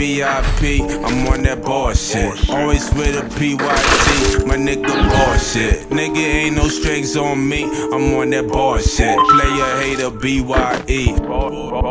VIP, I'm on that bullshit. Always with a PYT, my nigga bullshit. Nigga ain't no strings on me, I'm on that bullshit. Player hater BYE,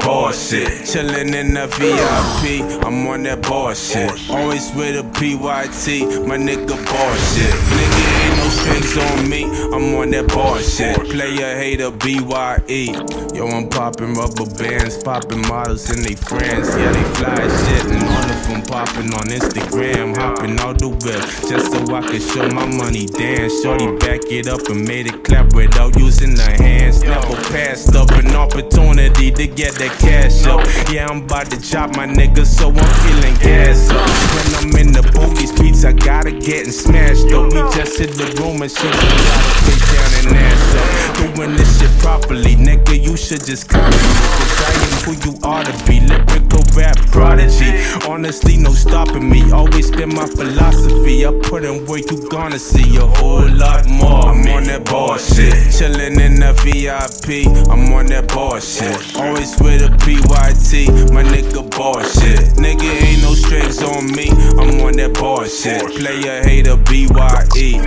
bullshit. Chillin' in the VIP, I'm on that bullshit. Always with a PYT, my nigga bullshit. Nigga ain't no strings on me, I'm on that bullshit. Player hater BYE. Yo, I'm poppin' rubber bands, poppin' models and they friends. Yeah, they fly as shit and all of them poppin' on Instagram. Hoppin' out the whip just so I can show my money dance. Shorty back it up and made it clap without using her hands. Never passed up an opportunity to get that cash up. Yeah, I'm about to chop my niggas, so I'm feeling gas up. When I'm in the booth, these beats I gotta get and smashed up. We just hit the room and shit, we gotta face down and ass up. Doing this shit properly, nigga, you should just copy me, cause I am who you ought to be. Lyrical rap prodigy, honestly no stopping me. Always spin my philosophy, I put in work, you gonna see a whole lot more. I'm on that bullshit, chillin' in the VIP, I'm on that bullshit. Always with a PYT, my nigga bullshit. Nigga ain't no strings on me, I'm on that bullshit. Player hater BYE,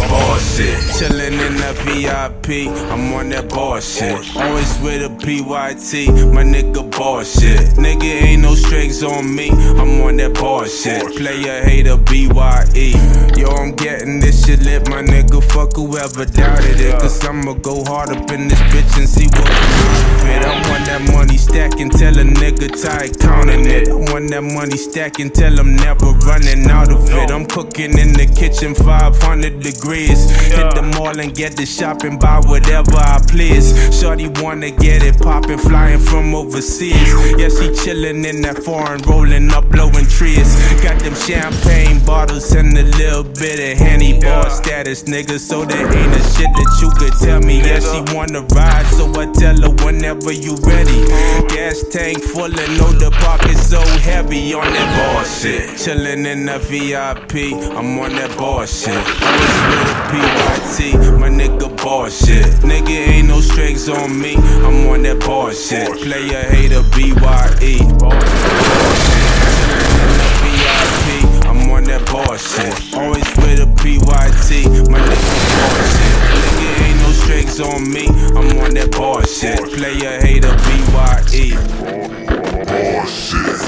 bullshit. Chillin' in the VIP, I'm on that bullshit. Always with a PYT, my nigga bullshit. Nigga ain't no strings on me, I'm on that bullshit. Player hater BYE. Yo, I'm getting this shit lit, my nigga. Fuck whoever doubted it, cause I'ma go hard up in this bitch and see what can fit. I want that money stacking, tell a nigga tired counting it. I want that money stacking, tell I'm never running out of it. I'm cooking in the kitchen 500 degrees. Hit the mall and get the shopping, buy whatever I please. Shorty wanna get it poppin', flying from overseas. Yeah, she chillin' in that foreign, rolling up, blowing trees. Got them champagne bottles and a little bit of Henny bar status, nigga. So there ain't a shit that you could tell me. Yeah, she wanna ride, so I tell her whenever you ready. Gas tank full and know the pocket so heavy on that bullshit. Chillin' in the VIP, I'm on that bullshit. Always with a PYT, my nigga bullshit. Nigga ain't no strings on me, I'm on that bullshit. Player hater BYE. I'm on that bullshit. Always with a PYT, my nigga bullshit. Nigga ain't no strings on me, I'm on that bullshit. Player hater BYE. Bullshit.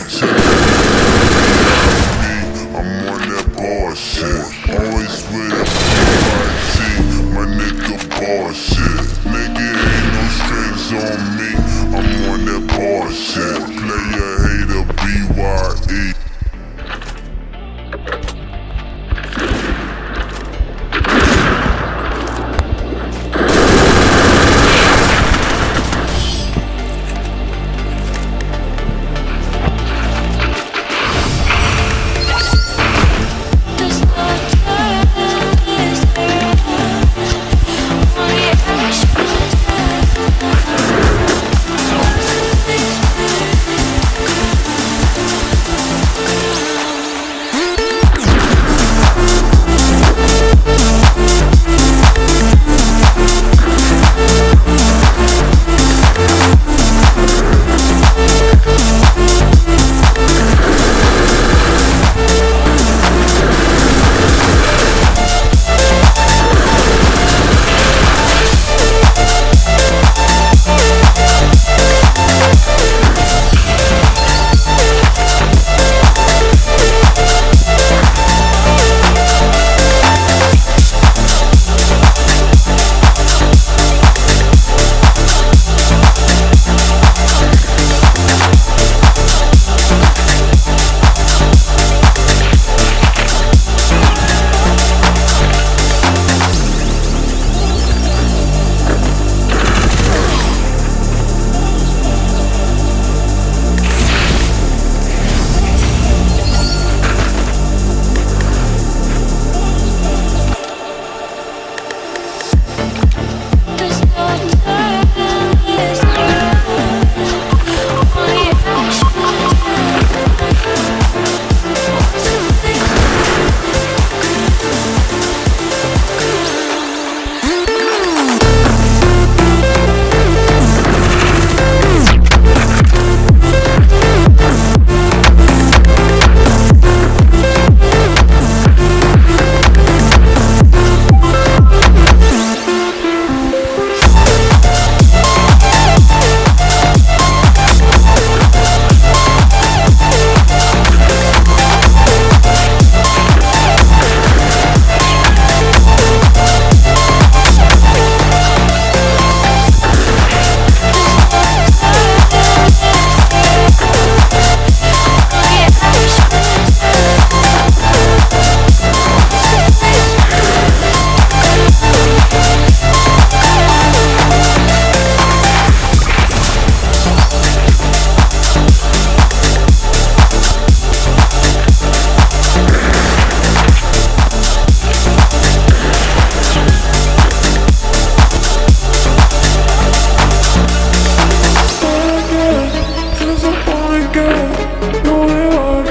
I'm on that bullshit. Always with a PYT, my nigga bullshit. Nigga ain't no strings on me, I'm on that bullshit. Player hater BYE. No, we are